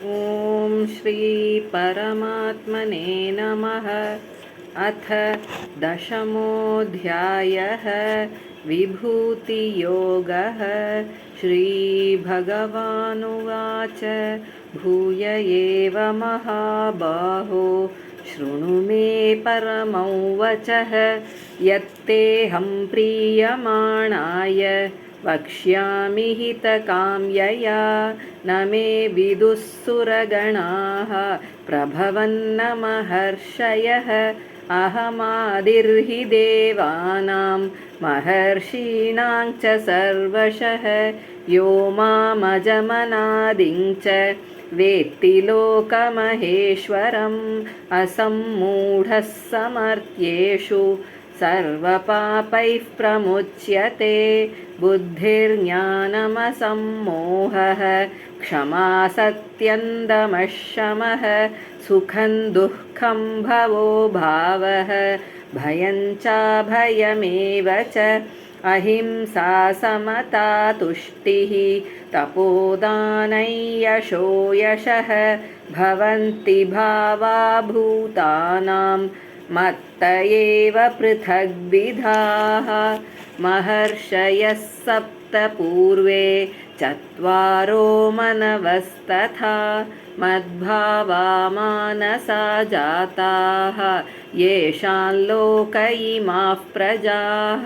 ॐ श्री परमात्मने नमः। अथ दशमोऽध्यायः विभूतियोगः। श्रीभगवानुवाच भूय एव महाबाहो शृणु मे परमं वचः यत्तेऽहं प्रीयमाणाय वक्ष्यामि हितकाम्यया न मे विदुःसुरगणाः प्रभवन्न महर्षयः अहमादिर्हि देवानां महर्षीणां च सर्वशः यो मामजमनादिं च वेत्ति लोकमहेश्वरम् असम्मूढः समर्थ्येषु सर्वपापैः प्रमुच्यते बुद्धिर्ज्ञानमसम्मोहः क्षमा सत्यन्दमः शमः सुखं दुःखं भवो भावः भयं चाभयमेव च अहिंसा समता तुष्टिः तपोदानं यशो यशः भवन्ति भावा भूतानां मत्त एव पृथग्विधाः महर्षयः सप्त पूर्वे चत्वारो मनवस्तथा मद्भावा मानसा जाताः येषां लोक इमाः प्रजाः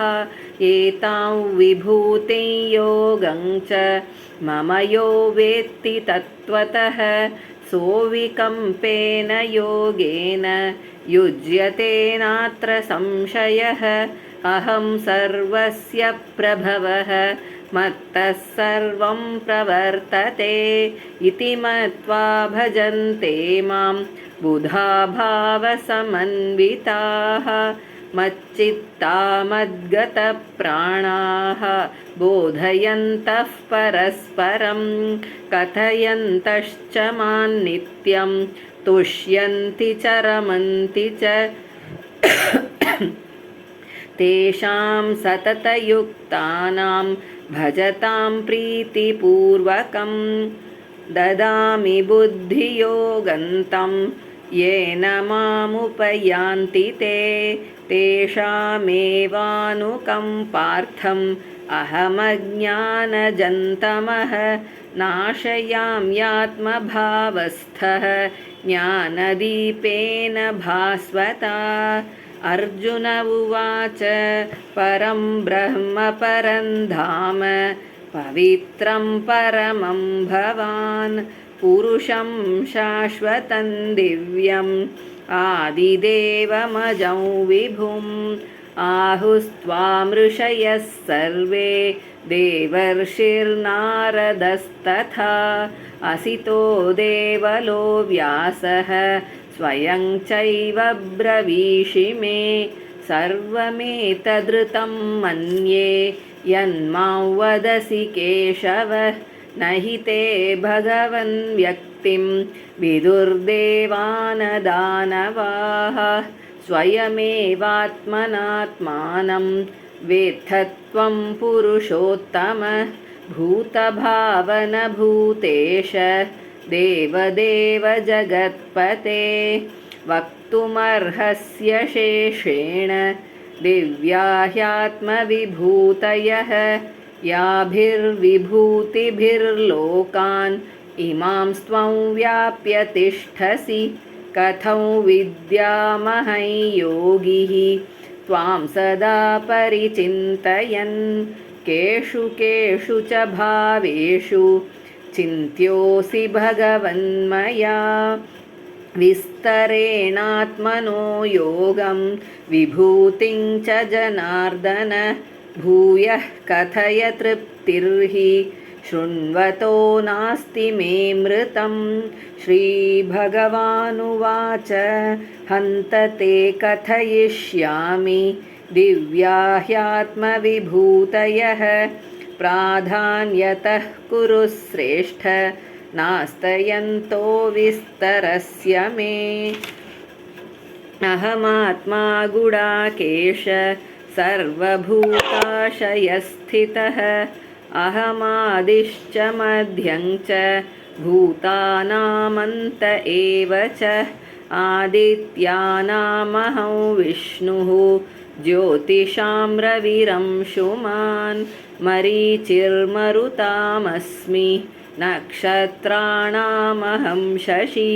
एतां विभूतिं योगं च मम यो वेत्ति तत्त्वतः सोऽविकम्पेन योगेन युज्यते नात्र संशयः अहं सर्वस्य प्रभवः मत्तः सर्वं प्रवर्तते इति मत्वा भजन्ते मां बुधा भावसमन्विताः मच्चित्ता मद्गतप्राणाः बोधयन्तः परस्परं कथयन्तश्च मां नित्यं तुष्यन्ति च रमन्ति च तेषां सततयुक्तानां भजतां प्रीतिपूर्वकं ददामि बुद्धियोगन्तं येन मामुपयान्ति ते तेषामेवानुकम्पार्थम् अहमज्ञानजन्तमः नाशयाम्यात्मभावस्थः ज्ञानदीपेन भास्वता अर्जुन उवाच परं ब्रह्म परं धाम पवित्रं परमं भवान् पुरुषं शाश्वतं दिव्यम् आदिदेवमजं विभुम् आहुस्त्वामृषयः सर्वे देवर्षिर्नारदस्तथा असितो देवलो व्यासः स्वयं चैव ब्रवीषि मे सर्वमेतदृतं मन्ये यन्मां वदसि केशव न हि ते भगवन् व्यक्तिं विदुर्देवानदानवाः स्वयमेवात्मनात्मानं वेत्थत्वं पुरुषोत्तम भूतभावनभूतेश देवदेव जगत्पते वक्तुमर्हस्य शेषेण दिव्या ह्यात्मविभूतयः याभिर्विभूतिभिर्लोकान् इमां त्वं व्याप्य तिष्ठसि कथं विद्यामहं योगिः त्वां सदा परिचिन्तयन् केषु केषु च भावेषु चिन्त्योऽसि भगवन्मया विस्तरेणात्मनो योगं विभूतिं च जनार्दन भूयः कथय तृप्तिर्हि शृण्वतो नास्ति मे मृतं श्रीभगवानुवाच हन्त ते कथयिष्यामि दिव्या ह्यात्मविभूतयः प्राधान्यतः कुरु श्रेष्ठ नास्तयन्तो विस्तरस्य मे अहमात्मा गुडाकेश सर्वभूताशयस्थितः अहमादिश्च मध्यं च भूतानामन्त एव च आदित्यानामहं विष्णुः ज्योतिषां रविरंशुमान् मरीचिर्मरुतामस्मि नक्षत्राणामहं शशी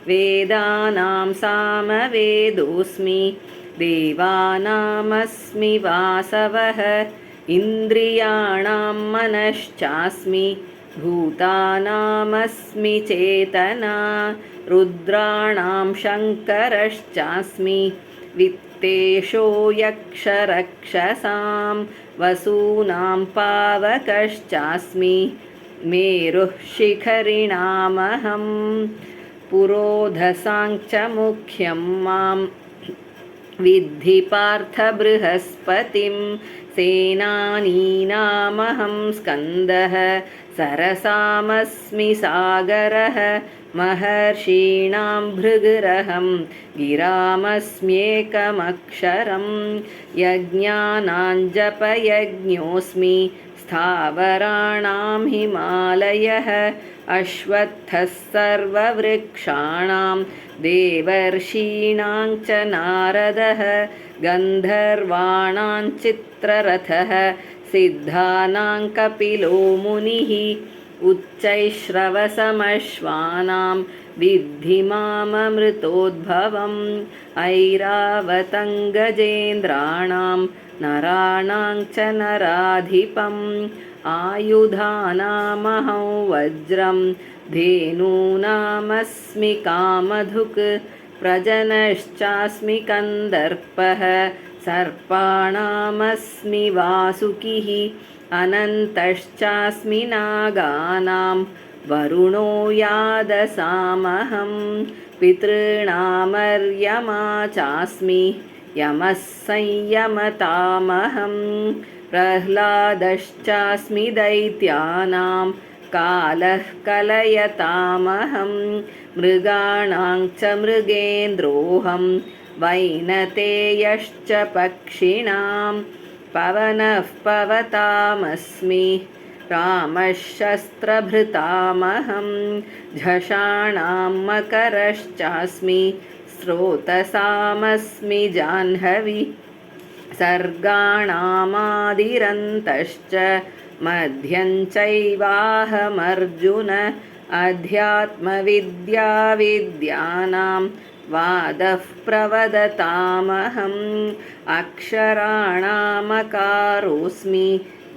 वेदानां सामवेदोऽस्मि देवानामस्मि वासवः इन्द्रियाणां मनश्चास्मि भूतानामस्मि चेतना रुद्राणां शङ्करश्चास्मि वित्तेषो यक्षरक्षसां वसूनां पावकश्चास्मि मेरुः शिखरिणामहं पुरोधसाञ्च मुख्यं मां विद्धि पार्थ बृहस्पतिं सेनानीनामहं स्कन्दः सरसामस्मि सागरः महर्षीणां भृगरहं गिरामस्म्येकमक्षरं यज्ञानां जपयज्ञोऽस्मि स्थावराणां हिमालयः अश्वत्थः सर्ववृक्षाणां देवर्षीणां च नारदः गन्धर्वाणां चित्ररथः सिद्धानां कपिलो मुनिः उच्चैश्रवसमश्वानां विद्धि माममृतोद्भवम् ऐरावतं गजेन्द्राणां नराणां च नराधिपम् आयुधानामहं वज्रं धेनूनामस्मि कामधुक् प्रजनश्चास्मि कन्दर्पः सर्पाणामस्मि वासुकिः अनन्तश्चास्मि नागानां वरुणो यादसामहं पितॄणामर्यमा चास्मि यमः संयमतामहं प्रह्लादश्चास्मि दैत्यानां कालः कलयतामहं मृगाणां च मृगेन्द्रोऽहं वैनतेयश्च पक्षिणां पवनः पवतामस्मि रामः शस्त्रभृतामहं झषाणां मकरश्चास्मि स्रोतसामस्मि जाह्नवी सर्गाणामादिरन्तश्च मध्यं चैवाहमर्जुन अध्यात्मविद्याविद्यानां वादः प्रवदतामहम् अक्षराणामकारोऽस्मि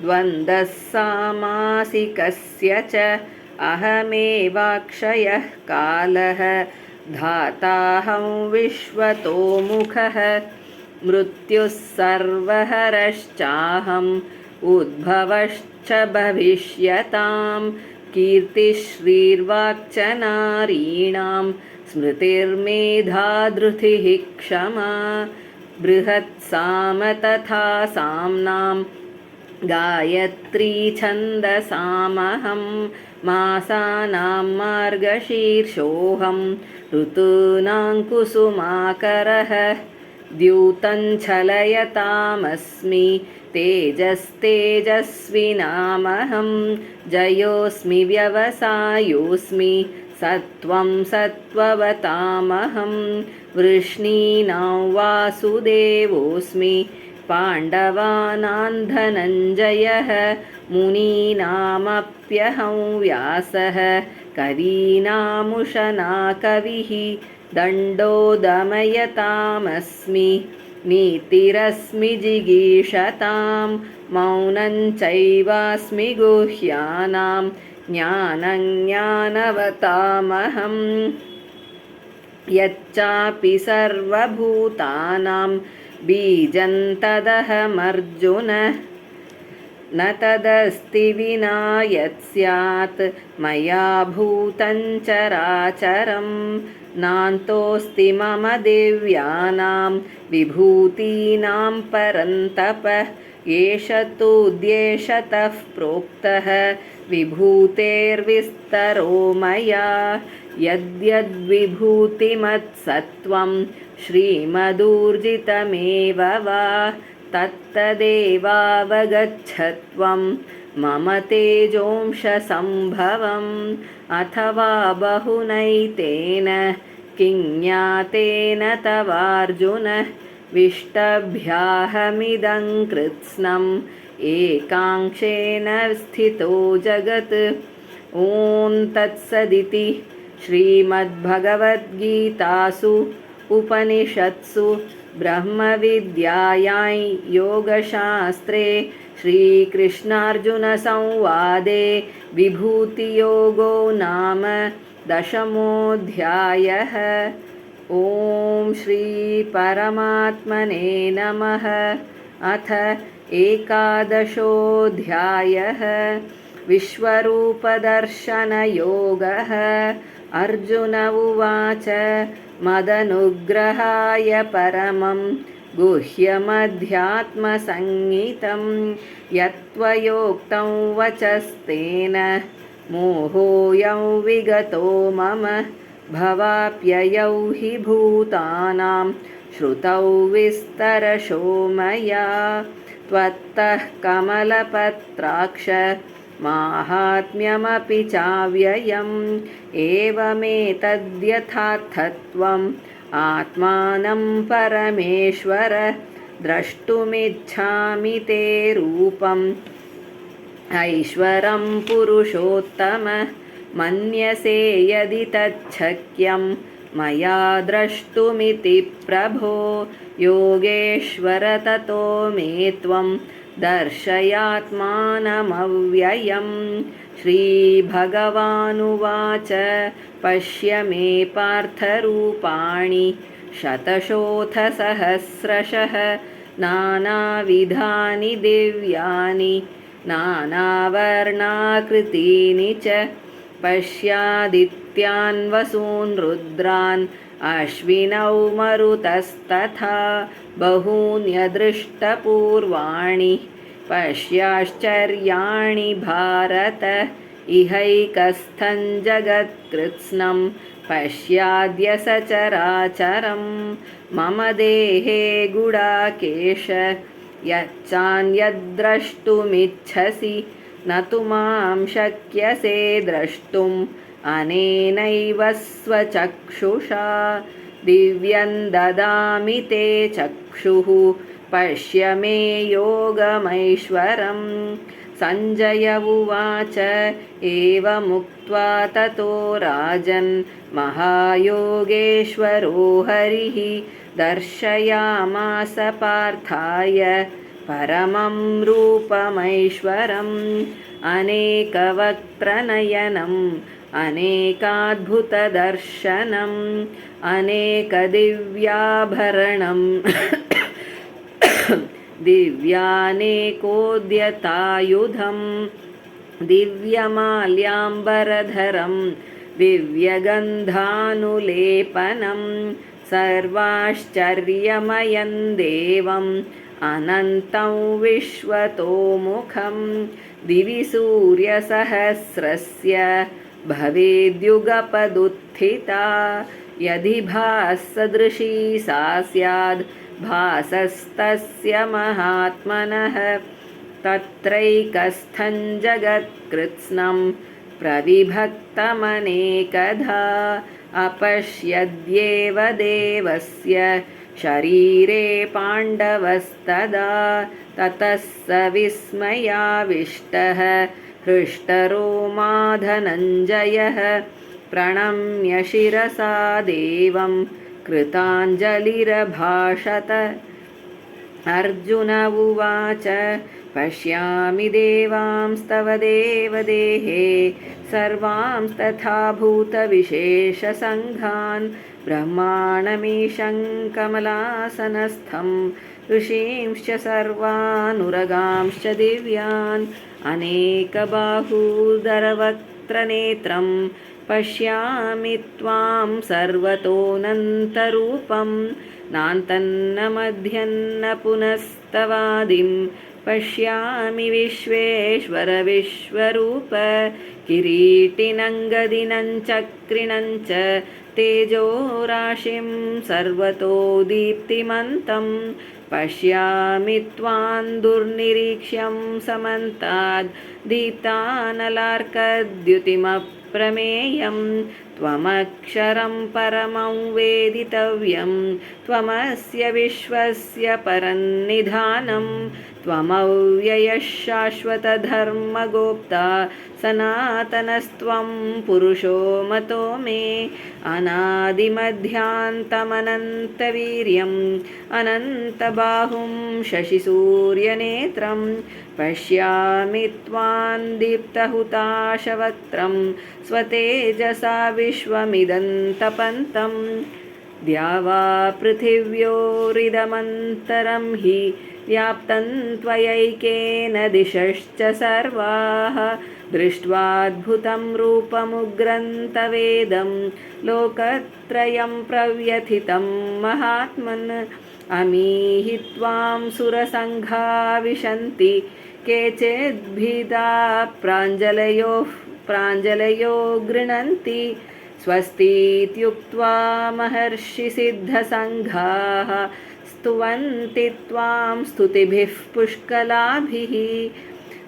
द्वन्द्वः सामासिकस्य च अहमेवाक्षयः कालः धाताहं विश्वतोमुखः मृत्युः सर्वहरश्चाहम् उद्भवश्च भविष्यतां कीर्तिश्रीर्वाक्च नारीणां स्मृतिर्मेधा धृतिः क्षमा बृहत्साम तथा साम्नां गायत्री छन्दसामहं मासानां मार्गशीर्षोऽहं ऋतूनां कुसुमाकरः द्यूतं छलयतामस्मि तेजस्तेजस्विनामहं जयोऽस्मि व्यवसायोऽस्मि सत्त्वं सत्त्ववतामहं वृष्णीनां वासुदेवोऽस्मि पाण्डवानां धनञ्जयः मुनीनामप्यहं व्यासः कवीनामुशना कविः दण्डो दमयतामस्मि नीतिरस्मि जिगीषतां मौनं चैवास्मि गुह्यानां ज्ञानं ज्ञानवतामहं यच्चापि सर्वभूतानां बीजं तदहमर्जुन न तदस्ति विना यत् स्यात् मया भूतं चराचरं नान्तोऽस्ति मम दिव्यानां विभूतीनां परन्तप एष तोद्येशतः प्रोक्तः विभूतेर्विस्तरो मया यद्यद्विभूतिमत्सत्त्वं श्रीमदूर्जितमेव वा तत्तदेवावगच्छत्वं मम तेजोंशसम्भवम् अथवा बहुनैतेन किं ज्ञातेन तवार्जुन विष्टभ्याहमिदं कृत्स्नम् एकांशेन स्थितो जगत्। ॐ तत्सदिति श्रीमद्भगवद्गीतासु उपनिषत्सु ब्रह्मविद्यायां योगशास्त्रे श्रीकृष्णार्जुनसंवादे विभूतियोगो नाम 10मोऽध्यायः। ॐ श्रीपरमात्मने नमः। अथ 11 विश्वरूपदर्शनयोगः। अर्जुन उवाच मदनुग्रहाय परमं गुह्यमध्यात्मसंज्ञितं यत्त्वयोक्तं वचस्तेन मोहोऽयं विगतो मम भवाप्ययौ हि भूतानां श्रुतौ विस्तरशो मया त्वत्तः कमलपत्राक्ष माहात्म्यमपि चाव्ययम् एवमेतद्यथार्थत्वम् आत्मानं परमेश्वर द्रष्टुमिच्छामि ते रूपम् ऐश्वरं पुरुषोत्तम मन्यसे यदि तच्छक्यं मया द्रष्टुमिति प्रभो योगेश्वर ततो मे त्वं दर्शयात्मानमव्ययम्। श्रीभगवानुवाच पश्य मे पार्थरूपाणि शतशोऽथसहस्रशः नानाविधानि दिव्यानि नानावर्णाकृतीनि च पश्यादित्यान् वसून् रुद्रान् अश्विनौ मरुतस्तथा बहून्यदृष्टपूर्वाणि पश्याश्चर्याणि भारत इहैकस्थं जगत्कृत्स्नं पश्याद्य सचराचरं मम देहे गुडाकेश यच्चान्यद्द्रष्टुमिच्छसि न तु मां शक्यसे द्रष्टुम् अनेनैव स्वचक्षुषा दिव्यं ददामि ते चक्षुः पश्य मे योगमैश्वरम्। सञ्जय उवाच एवमुक्त्वा ततो राजन् महायोगेश्वरो हरिः दर्शयामास पार्थाय परमं रूपमैश्वरम् अनेकवक्त्रनयनम् अनेकाद्भुतदर्शनम् अनेकदिव्याभरणम् दिव्यानेकोद्यतायुधं दिव्यमाल्याम्बरधरं दिव्यगन्धानुलेपनं सर्वाश्चर्यमयं देवम् अनन्तं विश्वतोमुखं दिवि सूर्यसहस्रस्य भवेद्युगपदुत्थिता यदि भासदृशी सा स्याद् भासस्तस्य महात्मनः तत्रैकस्थं जगत्कृत्स्नं प्रविभक्तमनेकधा अपश्यद्येव देवस्य शरीरे पाण्डवस्तदा ततः स विस्मयाविष्टः हृष्टरोमा धनञ्जयः प्रणम्य शिरसा देवं कृताञ्जलिरभाषत। अर्जुन उवाच पश्यामि देवांस्तव देवदेहे सर्वांस्तथा भूतविशेषसङ्घान् ब्रह्माणमीशं कमलासनस्थं ऋषींश्च सर्वानुरगांश्च दिव्यान् अनेकबाहूदरवक्त्रनेत्रं पश्यामि त्वां सर्वतोऽनन्तरूपं नान्तन्न मध्यन्न पुनस्तवादिं पश्यामि विश्वेश्वर विश्वरूप किरीटिनं गदिनं चक्रिणं च तेजोराशिं सर्वतो दीप्तिमन्तं पश्यामि त्वां दुर्निरीक्ष्यं समन्ताद् दीप्तानलार्कद्युतिमप्रभास्वरम् प्रमेयं त्वमक्षरं परमं वेदितव्यं त्वमस्य विश्वस्य परन्निधानं त्वमव्ययः शाश्वतधर्मगोप्ता सनातनस्त्वं पुरुषो मतो मे अनादिमध्यान्तमनन्तवीर्यम् अनन्तबाहुं शशिसूर्यनेत्रं पश्यामि त्वां दीप्तहुताशवक्त्रं स्वतेजसा विश्वमिदन्तपन्तं द्यावा पृथिव्योरिदमन्तरं हि व्याप्तं त्वयैकेन दिशश्च सर्वाः दृष्ट्वाद्भुतं रूपमुग्रन्तवेदं लोकत्रयं प्रव्यथितं महात्मन् अमीहि त्वां सुरसङ्घा विशन्ति केचिद्भीदा प्राञ्जलयो गृह्णन्ति स्वस्तीत्युक्त्वा महर्षिसिद्धसङ्घाः स्तुवन्ति त्वां स्तुतिभिः पुष्कलाभिः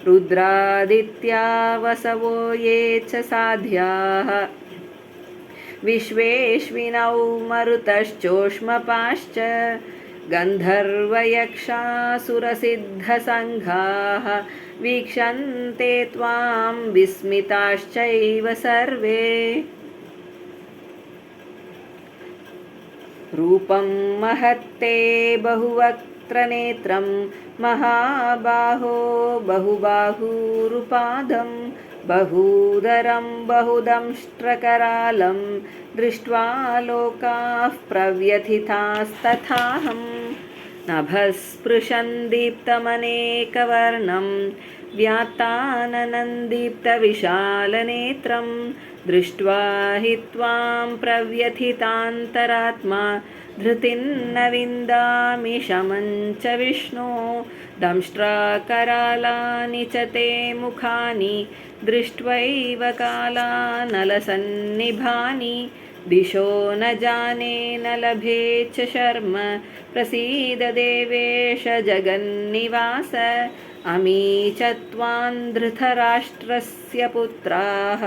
रुद्रादित्या वसवो ये च साध्याः विश्वेश्विनौ मरुतश्चोष्मपाश्च गन्धर्वयक्षासुरसिद्धसङ्घाः वीक्षन्ते त्वां विस्मिताश्चैव सर्वे रूपं महत्ते बहुवक्त्रनेत्रं महाबाहो बहुबाहुरुपादं बहूदरं बहुदंष्ट्रकरालं दृष्ट्वा लोकाः प्रव्यथितास्तथाहं नभःस्पृशन् दीप्तमनेकवर्णं व्यात्ताननन्दीप्तविशालनेत्रं दृष्ट्वा हि त्वां प्रव्यथितान्तरात्मा धृतिन्न विन्दामि शमं च विष्णो दंष्ट्राकरालानि च ते मुखानि दृष्ट्वैव कालानलसन्निभानि दिशो न जाने न लभे च शर्म प्रसीद देवेश जगन्निवास अमी च त्वां धृतराष्ट्रस्य पुत्राः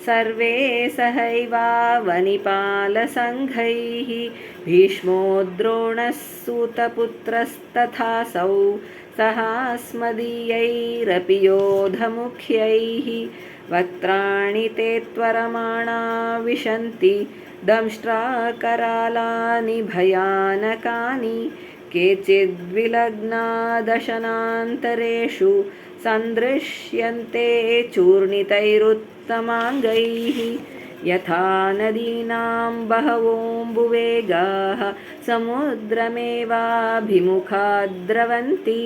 सर्वे सहैवावनिपालसङ्घैः भीष्मो द्रोणः सूतपुत्रस्तथासौ सहास्मदीयैरपि योधमुख्यैः वक्त्राणि ते त्वरमाणा विशन्ति दंष्ट्राकरालानि भयानकानि केचिद्विलग्ना दशनान्तरेषु सन्दृश्यन्ते चूर्णितैरुत्तमाङ्गैः यथा नदीनां बहवोऽम्बुवेगाः समुद्रमेवाभिमुखा द्रवन्ति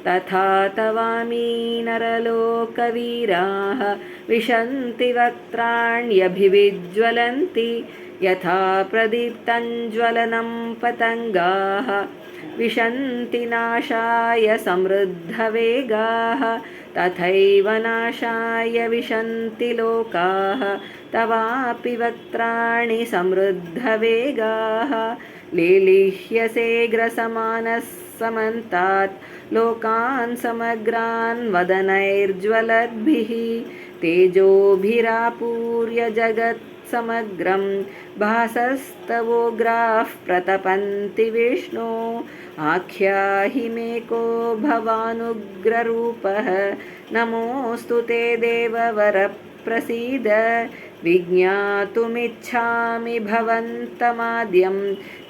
तथा तवामी नरलोकवीराः विशन्ति वक्त्राण्यभिविज्वलन्ति यथा प्रदीप्तञ्ज्वलनं पतङ्गाः विशन्ति नाशाय समृद्धवेगाः तथैव नाशाय विशन्ति लोकाः तवापि वक्त्राणि समृद्धवेगाः लेलिह्यसेग्रसमानः समन्तात् लोकान् समग्रान् वदनैर्ज्वलद्भिः तेजोभिरापूर्य जगत्समग्रं भासस्तवोग्राः प्रतपन्ति विष्णो आख्याहि मे को भवानुग्ररूपः नमोऽस्तु ते देववर प्रसीद विज्ञातुमिच्छामि भवन्तमाद्यं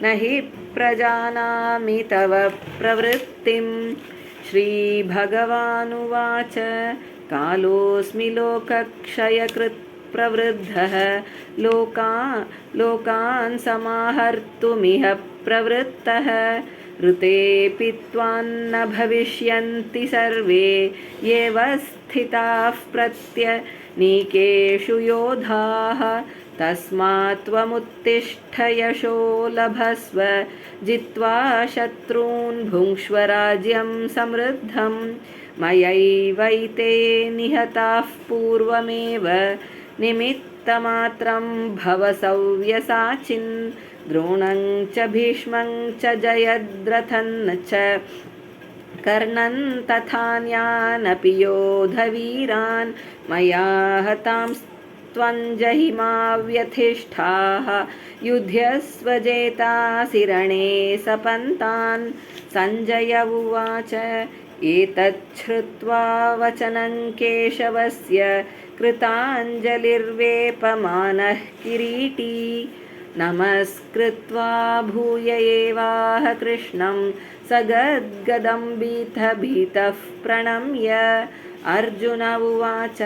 न हि प्रजानामि तव प्रवृत्तिं श्रीभगवानुवाच कालोऽस्मि लोकक्षयकृत् प्रवृद्धः लोकान् समाहर्तुमिह प्रवृत्तः ऋतेऽपि त्वान्न भविष्यन्ति सर्वे येव स्थिताः प्रत्यनीकेषु योधाः तस्मात् त्वमुत्तिष्ठ यशो लभस्व जित्वा शत्रून् भुङ्क्ष्व राज्यं समृद्धं मयैवैते निहताः पूर्वमेव निमित्तमात्रं भव सव्यसाचिन् द्रोणं च भीष्मं च जयद्रथं च कर्णं तथान्यानपि योधवीरान् मया हतांस्त्वमेव त्वञ्जहिमा व्यथिष्ठाः युध्यस्वजेतासि रणे सपन्तान्। सञ्जय उवाच एतच्छ्रुत्वा वचनं केशवस्य कृताञ्जलिर्वेपमानः किरीटी। नमस्कृत्वा भूय एवाह कृष्णं सगद्गदं भीतः प्रणम्य। अर्जुन उवाच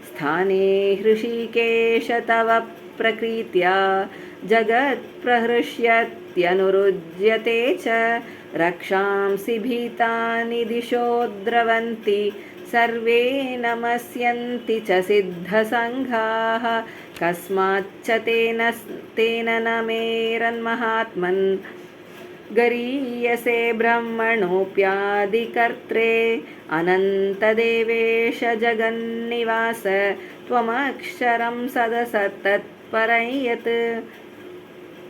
स्थाने हृषीकेश तव प्रकृत्या जगत्प्रहृष्यत्यनुरुज्यते च। रक्षांसि भीतानि दिशो द्रवन्ति सर्वे नमस्यन्ति च सिद्धसङ्घाः। कस्माच्च तेन न मेरन्महात्मन् गरीयसे ब्रह्मणोऽप्यादिकर्त्रे। अनन्तदेवेश जगन्निवास त्वमक्षरं सदसत्तत्परं यत्।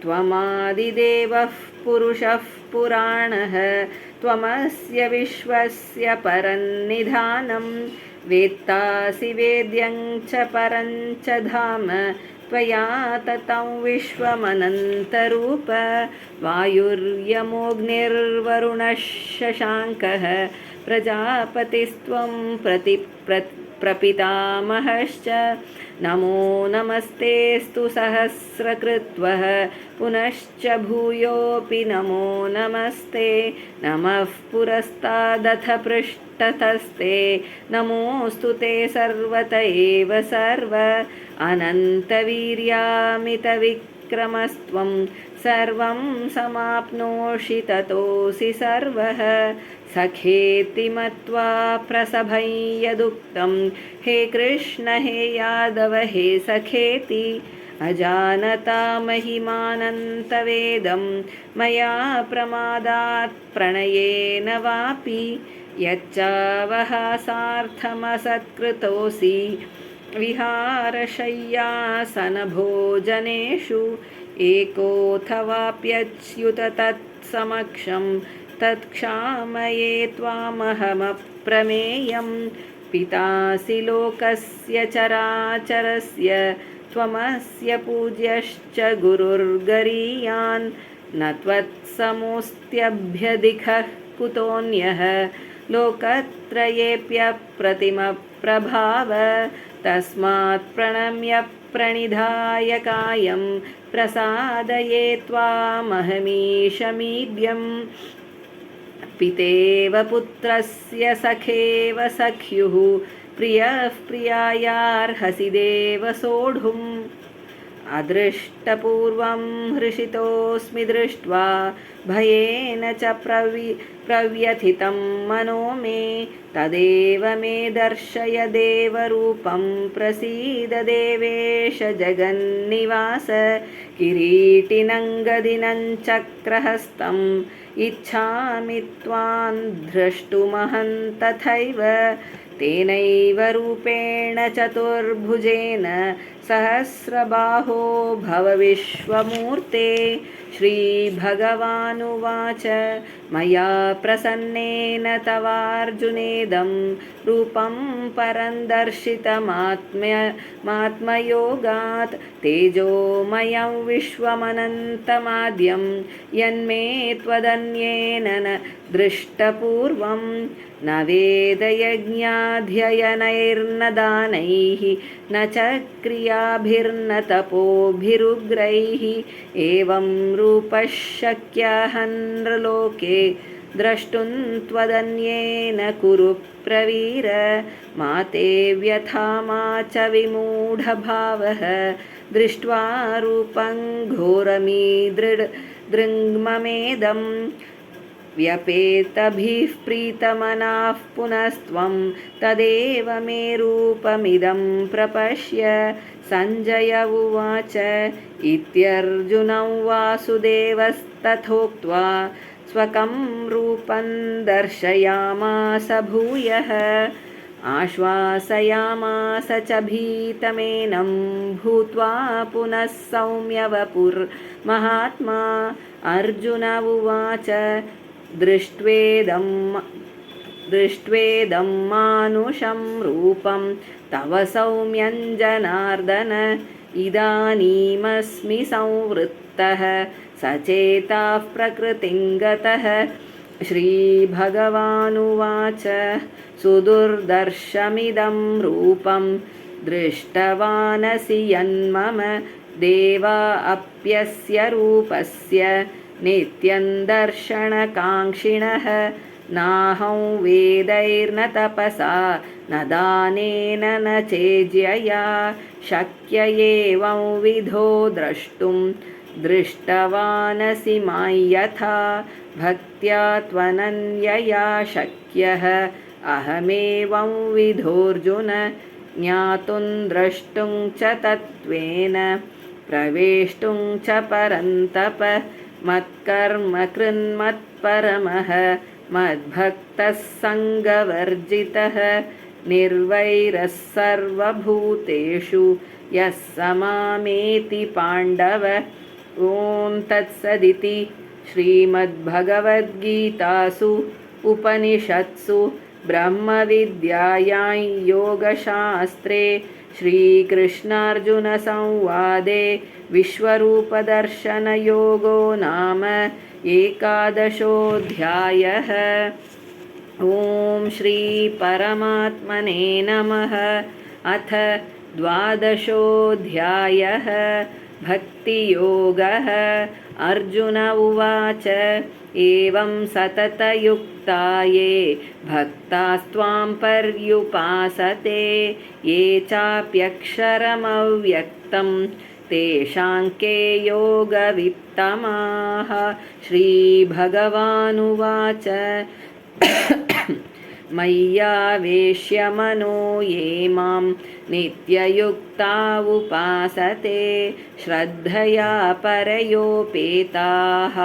त्वमादिदेवः पुरुषः पुराणः त्वमस्य विश्वस्य परन्निधानं। वेत्तासि वेद्यं च परं च धाम त्वया ततं विश्वमनन्तरूप। वायुर्यमोऽग्निर्वरुणः शशाङ्कः प्रजापतिस्त्वं प्रपितामहश्च। नमो नमस्तेऽस्तु सहस्रकृत्वः पुनश्च भूयोऽपि नमो नमस्ते। नमः पुरस्तादथ पृष्ठतस्ते नमोऽस्तु ते सर्वत एव सर्व। अनन्तवीर्यामितविक्रमस्त्वं सर्वं समाप्नोषि ततोऽसि सर्वः। सखेति मत्वा प्रसभं यदुक्तं हे कृष्ण हे यादव हे सखेति। अजानता महिमानन्तवेदं मया प्रमादात् प्रणयेन वापि। यच्चावहासार्थमसत्कृतोऽसि विहारशय्यासनभोजनेषु। एकोऽथवाप्यच्युत तत्समक्षं तत्क्षामये त्वामहमप्रमेयं। पितासि लोकस्य चराचरस्य त्वमस्य पूज्यश्च गुरुर्गरीयान्। न त्वत्समोऽस्त्यभ्यधिकः कुतोऽन्यः लोकत्रयेऽप्यप्रतिमप्रभाव। तस्मात् प्रणम्य प्रणिधाय कायं प्रसादये त्वामहमीशमीड्यम्। पितेव पुत्रस्य सखेव सख्युः प्रियः प्रियायार्हसि देव सोढुम्। अदृष्टपूर्वं हृषितोऽस्मि दृष्ट्वा भयेन च प्रव्यथितं मनो मे। तदेव मे दर्शय देवरूपं प्रसीद देवेश जगन्निवास। किरीटिनं गदिनं चक्रहस्तम् इच्छामि त्वां द्रष्टुमहं तथैव। तेनैव रूपेण चतुर्भुजेन सहस्रबाहो भव विश्वमूर्ते। श्रीभगवानुवाच मया प्रसन्नेन तवार्जुनेदं रूपं परं दर्शितमात्मयोगात्। तेजोमयं विश्वमनन्तमाद्यं यन्मे त्वदन्येन न दृष्टपूर्वं। न वेदयज्ञाध्ययनैर्न दानैः न च क्रियाभिर्न तपोभिरुग्रैः। एवं रूपः शक्यः नृलोके द्रष्टुं त्वदन्येन कुरु प्रवीर। मा ते व्यथा मा च विमूढभावः दृष्ट्वा रूपं घोरमीदृङ्ममेदम्। व्यपेतभिः प्रीतमनाः पुनस्त्वं तदेव मे रूपमिदं प्रपश्य। सञ्जय उवाच इत्यर्जुनं वासुदेवस्तथोक्त्वा स्वकं रूपं दर्शयामास भूयः। आश्वासयामास च भीतमेनं भूत्वा पुनः सौम्यवपुर्महात्मा। अर्जुन उवाच दृष्ट्वेदं दृष्ट्वेदं मानुषं रूपं तव सौम्यं जनार्दन इदानीमस्मि संवृत्तः सचेताः प्रकृतिं गतः। श्रीभगवानुवाच सुदुर्दर्शमिदं रूपं दृष्टवानसि यन्मम देवा अप्यस्य रूपस्य नित्यं दर्शनकाङ्क्षिणः नाहं वेदैर्न तपसा न दानेन न चेज्यया शक्य एवं विधो द्रष्टुं दृष्टवानसि मां यथा भक्त्या त्वनन्यया शक्यः अहमेवं विधोऽर्जुन ज्ञातुं द्रष्टुं च तत्त्वेन प्रवेष्टुं च परन्तप मत्कर्म कृन्मत्परमः मद्भक्तः सङ्गवर्जितः निर्वैरः सर्वभूतेषु यः स मामेति पाण्डव। ॐ तत्सदिति श्रीमद्भगवद्गीतासु उपनिषत्सु ब्रह्मविद्यायां योगशास्त्रे श्रीकृष्णार्जुनसंवादे विश्वरूपदर्शनयोगो नाम एकादशोऽध्यायः। ॐ श्रीपरमात्मने नमः। अथ द्वादशोऽध्यायः भक्तियोगः। अर्जुन उवाच एवं सततयुक्ता ये भक्तास्त्वां पर्युपासते ये चाप्यक्षरमव्यक्तं तेषां के योगवित्तमाः। श्रीभगवानुवाच मय्यावेश्य मनो ये मां नित्ययुक्ता उपासते श्रद्धया परयोपेताः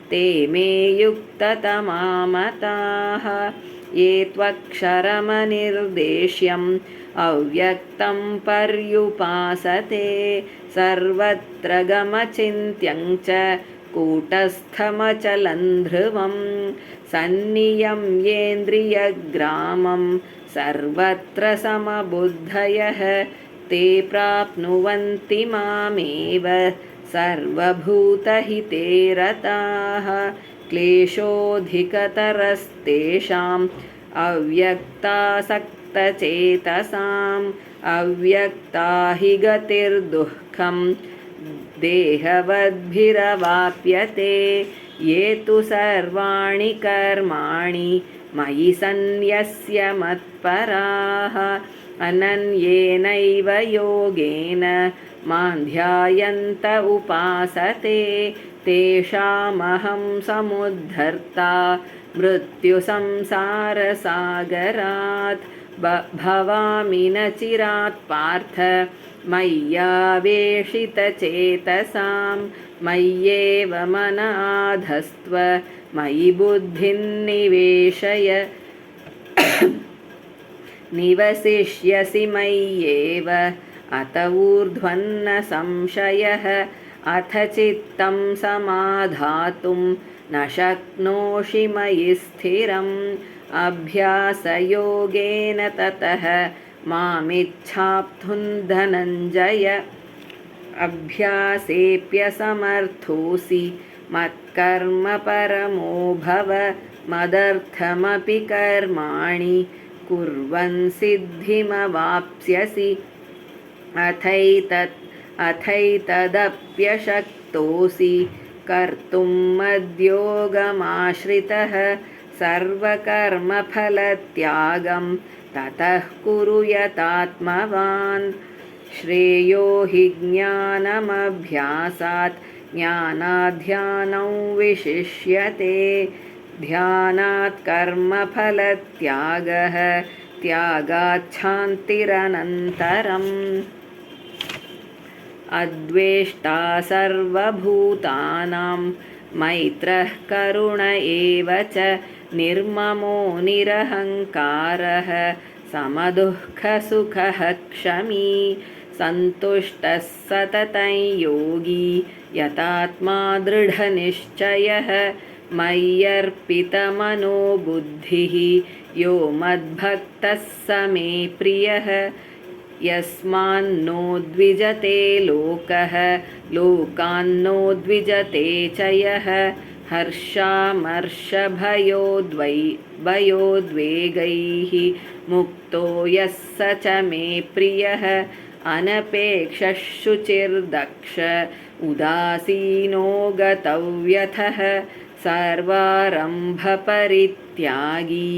ते मे युक्ततमा मताः। ये त्वक्षरमनिर्देश्यम् अव्यक्तं पर्युपासते सर्वत्र गमचिन्त्यं च कूटस्थमचलं ध्रुवं सन्नियम्येन्द्रियग्रामं सर्वत्र समबुद्धयः ते प्राप्नुवन्ति मामेव सर्वभूतहिते रताः। क्लेशोऽधिकतरस्तेषाम् अव्यक्तासक्तचेतसाम् अव्यक्ता हि गतिर्दुःखं देहवद्भिरवाप्यते। ये तु सर्वाणि कर्माणि मयि सन्न्यस्य मत्पराः अनन्येनैव योगेन मां ध्यायन्त उपासते तेषामहं समुद्धर्ता मृत्युसंसारसागरात् भवामि न चिरात् पार्थ मय्यावेशितचेतसां मय्येव मन आधस्त्व मयि बुद्धिं निवेशय निवसिष्यसि मय्येव अत ऊर्ध्वन्न संशयः। अथ चित्तं समाधातुं न शक्नोषि मयि स्थिरम् अभ्यासयोगेन ततः मामिच्छाप्तुं धनञ्जय। अभ्यासेऽप्यसमर्थोऽसि मत्कर्म परमो भव मदर्थमपि कर्माणि कुर्वन् सिद्धिमवाप्स्यसि। अथैतदप्यशक्तोऽसि कर्तुं मद्योगमाश्रितः सर्वकर्मफलत्यागं ततः कुरु यतात्मवान्। श्रेयो हि ज्ञानमभ्यासात् ज्ञानाध्यानं विशिष्यते ध्यानात् कर्मफलत्यागः त्यागात् शान्तिरनन्तरम्। अद्वेष्टा सर्वभूतानां मैत्रः करुण एव च निर्ममो निरहङ्कारः समदुःखसुखः क्षमी सन्तुष्टः सततं योगी यतात्मा दृढनिश्चयः मय्यर्पितमनो बुद्धिः यो मद्भक्तः स मे प्रियः यस्मान्नो द्विजते लोकः लोकान्नो द्विजते च यः भयोद्वेगैः मुक्तो यः स च मे प्रियः अनपेक्षः शुचिर्दक्ष उदासीनो गतव्यथः सर्वारम्भपरित्यागी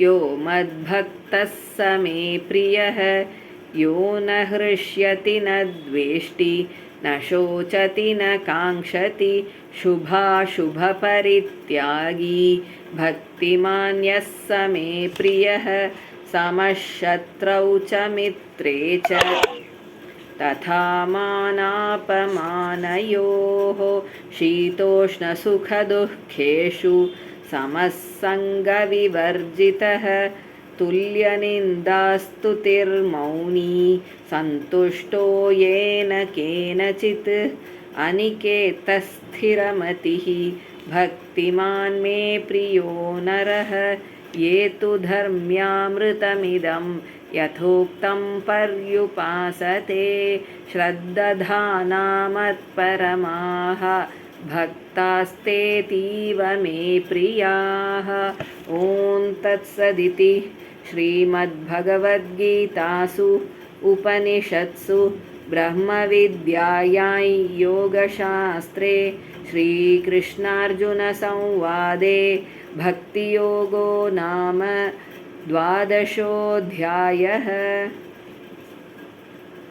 यो मद्भक्तः स मे प्रियः यो न हृष्यति न द्वेष्टि न शोचति न काङ्क्षति शुभाशुभपरित्यागी भक्तिमान् यः स मे प्रियः समः शत्रौ च मित्रे च तथा मानापमानयोः शीतोष्णसुखदुःखेषु समः सङ्गविवर्जितः तुल्यनिन्दास्तुतिर्मौनी सन्तुष्टो येन केनचित् अनिकेतस्थिरमतिः भक्तिमान् मे प्रियो नरः ये तु धर्म्यामृतमिदं यथोक्तं पर्युपासते श्रद्दधानामत्परमाः भक्तास्तेतीव मे प्रियाः। ॐ तत्सदिति श्रीमद्भगवद्गीतासु उपनिषत्सु ब्रह्मविद्यायां योगशास्त्रे श्रीकृष्णार्जुनसंवादे भक्तियोगो नाम 12 अध्यायः।